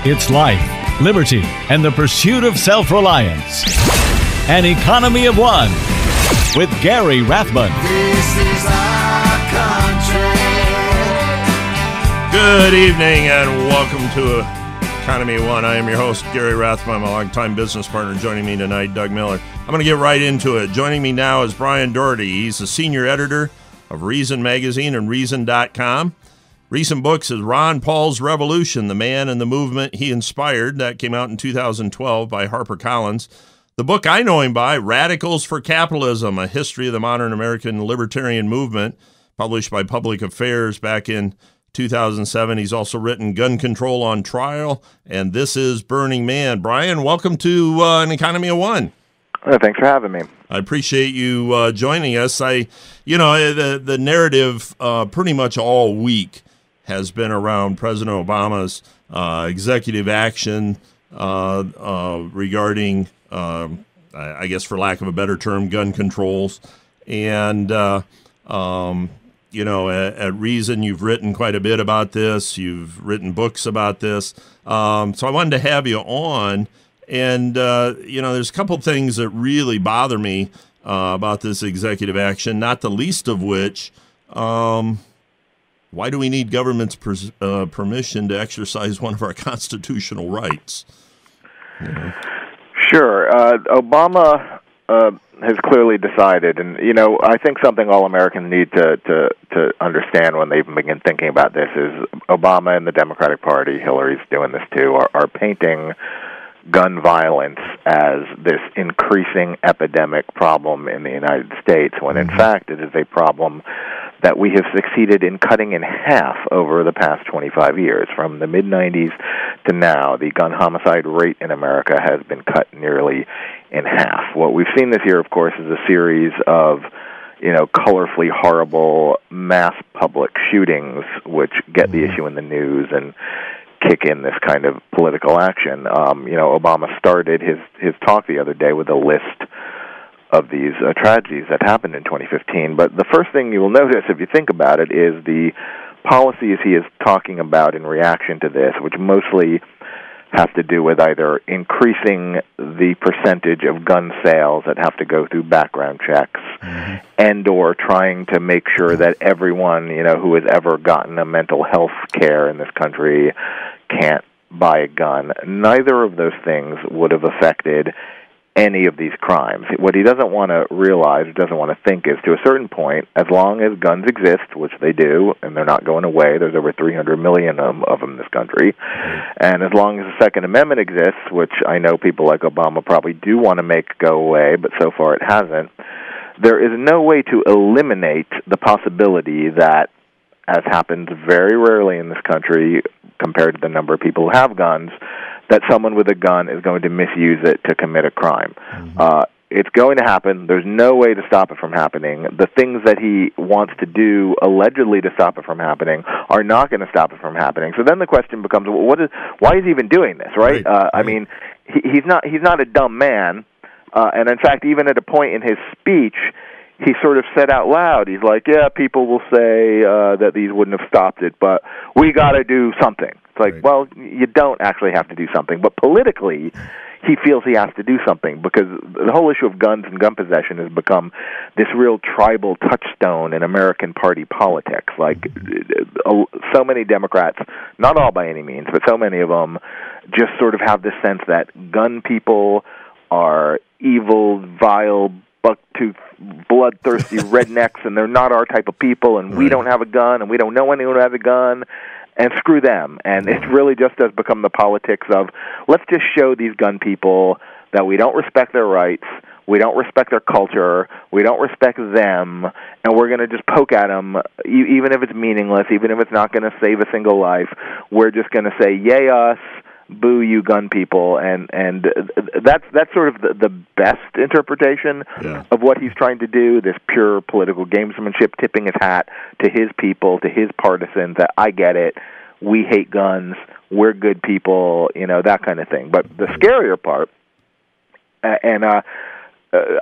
It's life, liberty, and the pursuit of self-reliance. An Economy of One with Gary Rathbun. This is our country. Good evening and welcome to Economy of One. I am your host, Gary Rathbun, my longtime business partner. Joining me tonight, Doug Miller. I'm going to get right into it. Joining me now is Brian Doherty. He's the senior editor of Reason Magazine and Reason.com. Recent books is Ron Paul's Revolution, The Man and the Movement He Inspired. That came out in 2012 by HarperCollins. The book I know him by, Radicals for Capitalism, A History of the Modern American Libertarian Movement, published by Public Affairs back in 2007. He's also written Gun Control on Trial, and This is Burning Man. Brian, welcome to An Economy of One. Thanks for having me. I appreciate you joining us. The narrative pretty much all week has been around President Obama's executive action regarding, I guess for lack of a better term, gun controls. And, at Reason, you've written quite a bit about this. You've written books about this. So I wanted to have you on. And, there's a couple things that really bother me about this executive action, not the least of which, why do we need government's permission to exercise one of our constitutional rights? Sure. Obama has clearly decided, and, I think something all Americans need to understand when they begin thinking about this is Obama and the Democratic Party, Hillary's doing this too, are painting gun violence as this increasing epidemic problem in the United States, when in fact it is a problem that we have succeeded in cutting in half over the past 25 years. From the mid-'90s to now, the gun homicide rate in America has been cut nearly in half. What we've seen this year, of course, is a series of colorfully horrible mass public shootings which get the issue in the news and kick in this kind of political action. Obama started his talk the other day with a list of these tragedies that happened in 2015. But the first thing you will notice, if you think about it, is the policies he is talking about in reaction to this, which mostly have to do with either increasing the percentage of gun sales that have to go through background checks and or trying to make sure that everyone, who has ever gotten a mental health care in this country can't buy a gun. Neither of those things would have affected any of these crimes. What he doesn't want to realize, doesn't want to think is, to a certain point, as long as guns exist, which they do, and they're not going away, there's over 300 million of them in this country, and as long as the Second Amendment exists, which I know people like Obama probably do want to make go away, but so far it hasn't, there is no way to eliminate the possibility that, as happens very rarely in this country compared to the number of people who have guns, that someone with a gun is going to misuse it to commit a crime. It's going to happen. There's no way to stop it from happening. The things that he wants to do allegedly to stop it from happening are not going to stop it from happening. So then the question becomes, why is he even doing this, right? I mean, he's not a dumb man. And in fact, even at a point in his speech, he sort of said out loud, he's like, yeah, people will say that these wouldn't have stopped it, but we got to do something. It's like, well, you don't actually have to do something. But politically, he feels he has to do something because the whole issue of guns and gun possession has become this real tribal touchstone in American party politics. Like, so many Democrats, not all by any means, but so many of them just sort of have this sense that gun people are evil, vile, buck-toothed, bloodthirsty rednecks, and they're not our type of people, and we don't have a gun, and we don't know anyone who has a gun, and screw them. And it really just does become the politics of, let's just show these gun people that we don't respect their rights, we don't respect their culture, we don't respect them, and we're going to just poke at them, even if it's meaningless, even if it's not going to save a single life. We're just going to say, yay us, boo you gun people, and that's sort of the best interpretation of what he's trying to do, this pure political gamesmanship, tipping his hat to his people, to his partisans, that I get it, we hate guns, we're good people, that kind of thing. But the scarier part, and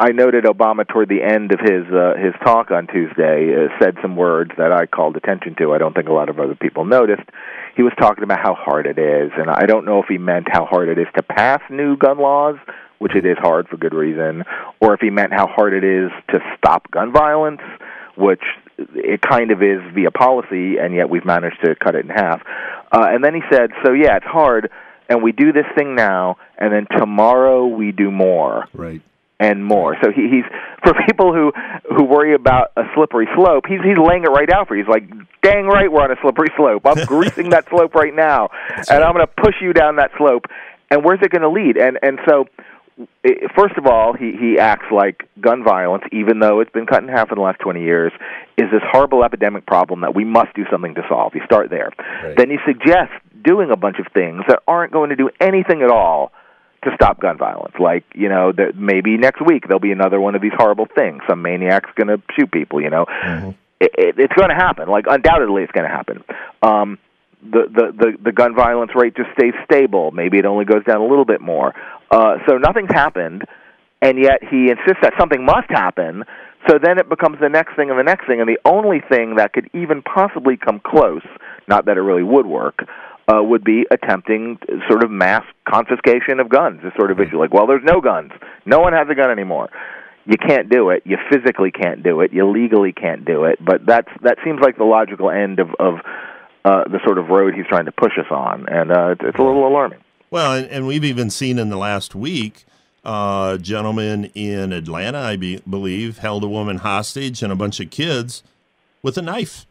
I noted Obama toward the end of his talk on Tuesday said some words that I called attention to. I don't think a lot of other people noticed. He was talking about how hard it is, and I don't know if he meant how hard it is to pass new gun laws, which it is hard for good reason, or if he meant how hard it is to stop gun violence, which it kind of is via policy, and yet we've managed to cut it in half. And then he said, so yeah, it's hard, and we do this thing now, and then tomorrow we do more. Right. And more. So he's for people who worry about a slippery slope, he's laying it right out for you. He's like, dang right, we're on a slippery slope. I'm greasing that slope right now, and I'm going to push you down that slope. And where's it going to lead? And so, first of all, he acts like gun violence, even though it's been cut in half in the last 20 years, is this horrible epidemic problem that we must do something to solve. You start there. Right. Then you suggest doing a bunch of things that aren't going to do anything at all to stop gun violence. Like, that maybe next week there'll be another one of these horrible things. Some maniac's going to shoot people, Mm-hmm. It's going to happen. Like, undoubtedly it's going to happen. The gun violence rate just stays stable. Maybe it only goes down a little bit more. So nothing's happened, and yet he insists that something must happen. So then it becomes the next thing and the next thing, and the only thing that could even possibly come close, not that it really would work, would be attempting sort of mass confiscation of guns, this sort of issue. Like, well, there's no guns. No one has a gun anymore. You can't do it. You physically can't do it. You legally can't do it. But that seems like the logical end of the sort of road he's trying to push us on, and it's a little alarming. Well, and we've even seen in the last week, a gentleman in Atlanta, I believe, held a woman hostage and a bunch of kids with a knife.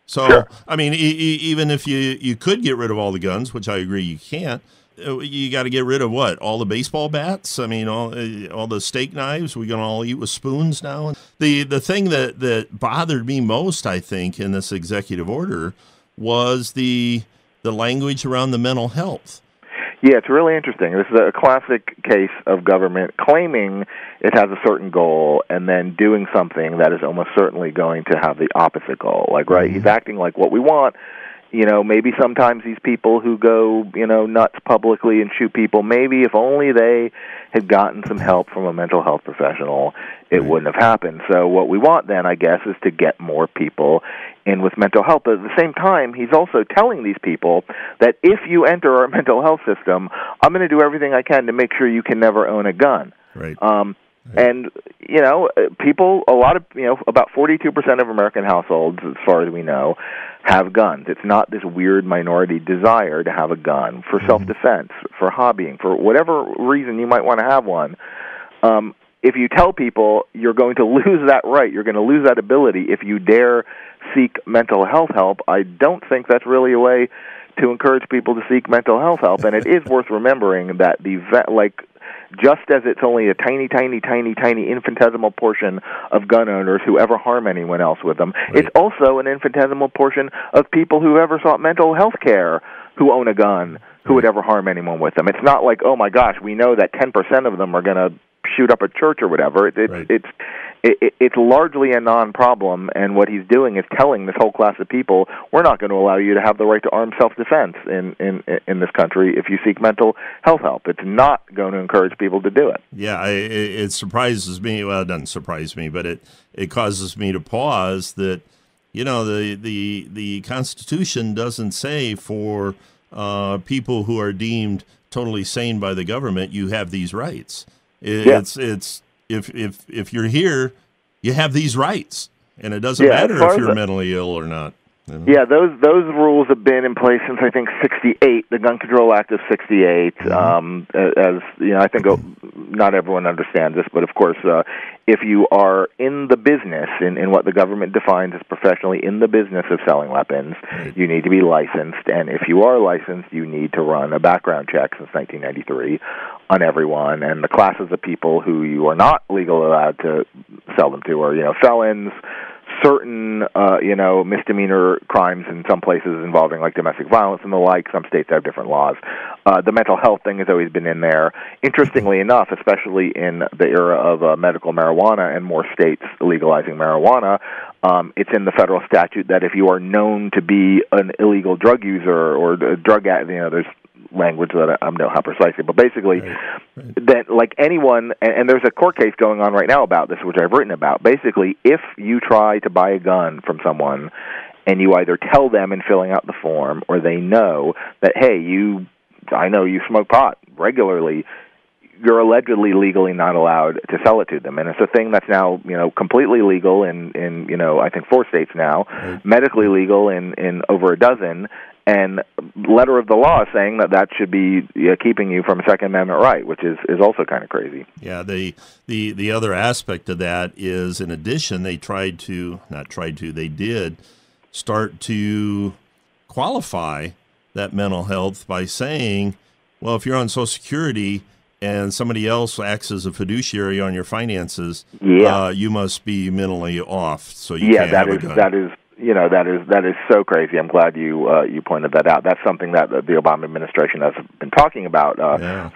So, sure. I mean, even if you could get rid of all the guns, which I agree you can't, you got to get rid of what? All the baseball bats? I mean, all the steak knives? We can all eat with spoons now? The thing that bothered me most, I think, in this executive order was the language around the mental health. Yeah, it's really interesting. This is a classic case of government claiming it has a certain goal and then doing something that is almost certainly going to have the opposite goal. Like, right, he's acting like what we want. Maybe sometimes these people who go, nuts publicly and shoot people, maybe if only they had gotten some help from a mental health professional, it wouldn't have happened. So what we want then, I guess, is to get more people in with mental health. But at the same time, he's also telling these people that if you enter our mental health system, I'm going to do everything I can to make sure you can never own a gun. Right. And, people, about 42% of American households, as far as we know, have guns. It's not this weird minority desire to have a gun for self-defense, for hobbying, for whatever reason you might want to have one. If you tell people you're going to lose that right, you're going to lose that ability if you dare seek mental health help, I don't think that's really a way to encourage people to seek mental health help. And it is worth remembering that just as it's only a tiny, tiny, tiny, tiny infinitesimal portion of gun owners who ever harm anyone else with them, it's also an infinitesimal portion of people who ever sought mental health care who own a gun who would ever harm anyone with them. It's not like, oh my gosh, we know that 10% of them are going to shoot up a church or whatever. It's largely a non-problem, and what he's doing is telling this whole class of people, we're not going to allow you to have the right to armed self-defense in this country if you seek mental health help. It's not going to encourage people to do it. Yeah, it surprises me. Well, it doesn't surprise me, but it causes me to pause that, the Constitution doesn't say for people who are deemed totally sane by the government, you have these rights. It's if you're here, you have these rights, and it doesn't matter if you're mentally ill or not. Yeah, those rules have been in place since I think '68, the Gun Control Act of '68. As I think not everyone understands this, but of course, if you are in the business, in what the government defines as professionally in the business of selling weapons, you need to be licensed, and if you are licensed, you need to run a background check since 1993 on everyone, and the classes of people who you are not legally allowed to sell them to are, felons, certain, misdemeanor crimes in some places involving like domestic violence and the like. Some states have different laws. The mental health thing has always been in there. Interestingly enough, especially in the era of medical marijuana and more states legalizing marijuana, it's in the federal statute that if you are known to be an illegal drug user or a drug addict, there's language that I know how precisely, but basically, Right. that like anyone, and there's a court case going on right now about this, which I've written about. Basically, if you try to buy a gun from someone, and you either tell them in filling out the form, or they know that, hey, I know you smoke pot regularly, you're allegedly legally not allowed to sell it to them. And it's a thing that's now, completely legal in I think 4 states now, Right. medically legal in over a dozen, and letter of the law saying that should be keeping you from a Second Amendment right, which is also kind of crazy. Yeah, the other aspect of that is, in addition, they did start to qualify that mental health by saying, well, if you're on Social Security and somebody else acts as a fiduciary on your finances, you must be mentally off, so you can't have a gun. That is so crazy. I'm glad you pointed that out. That's something that the Obama administration has been talking about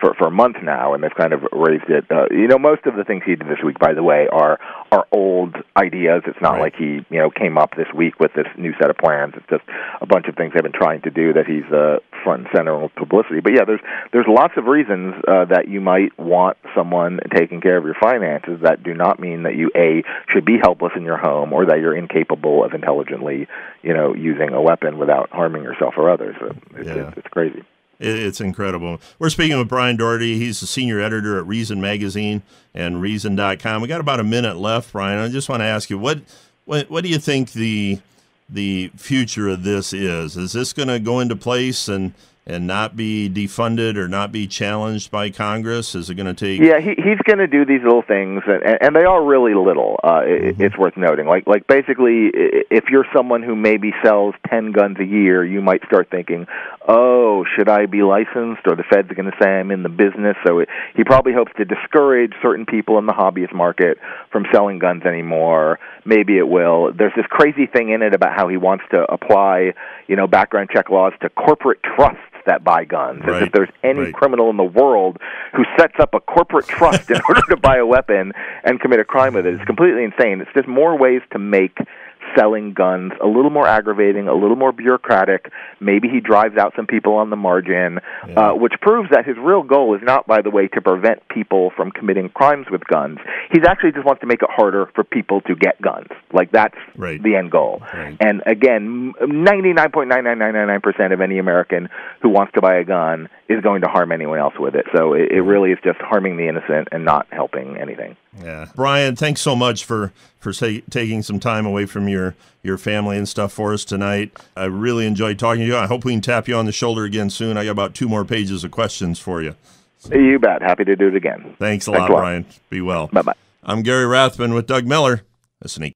for a month now, and they've kind of raised it. Most of the things he did this week, by the way, are old ideas. It's not like he came up this week with this new set of plans. It's just a bunch of things they've been trying to do that he's front and center with publicity. But yeah, there's lots of reasons that you might want someone taking care of your finances that do not mean that you should be helpless in your home, or that you're incapable of intelligently using a weapon without harming yourself or others. It's crazy. It's incredible. We're speaking with Brian Doherty. He's the senior editor at Reason Magazine and Reason.com. We got about a minute left, Brian. I just want to ask you, what do you think the future of this is? Is this going to go into place and not be defunded or not be challenged by Congress? Is it going to take... Yeah, he's going to do these little things, and they are really little. It's worth noting. Like basically, if you're someone who maybe sells 10 guns a year, you might start thinking, oh, should I be licensed? Or the feds are going to say I'm in the business. So he probably hopes to discourage certain people in the hobbyist market from selling guns anymore. Maybe it will. There's this crazy thing in it about how he wants to apply, background check laws to corporate trusts that buy guns. As if there's any criminal in the world who sets up a corporate trust in order to buy a weapon and commit a crime with it. It's completely insane. It's just more ways to make selling guns a little more aggravating, a little more bureaucratic. Maybe he drives out some people on the margin, which proves that his real goal is not, by the way, to prevent people from committing crimes with guns. He actually just wants to make it harder for people to get guns. Like, that's the end goal. Right. And again, 99.99999% of any American who wants to buy a gun is going to harm anyone else with it. So it really is just harming the innocent and not helping anything. Yeah. Brian, thanks so much for taking some time away from your family and stuff for us tonight. I really enjoyed talking to you. I hope we can tap you on the shoulder again soon. I got about 2 more pages of questions for you. You bet. Happy to do it again. Thanks a lot, Brian. Be well. Bye-bye. I'm Gary Rathbun with Doug Miller. Listen.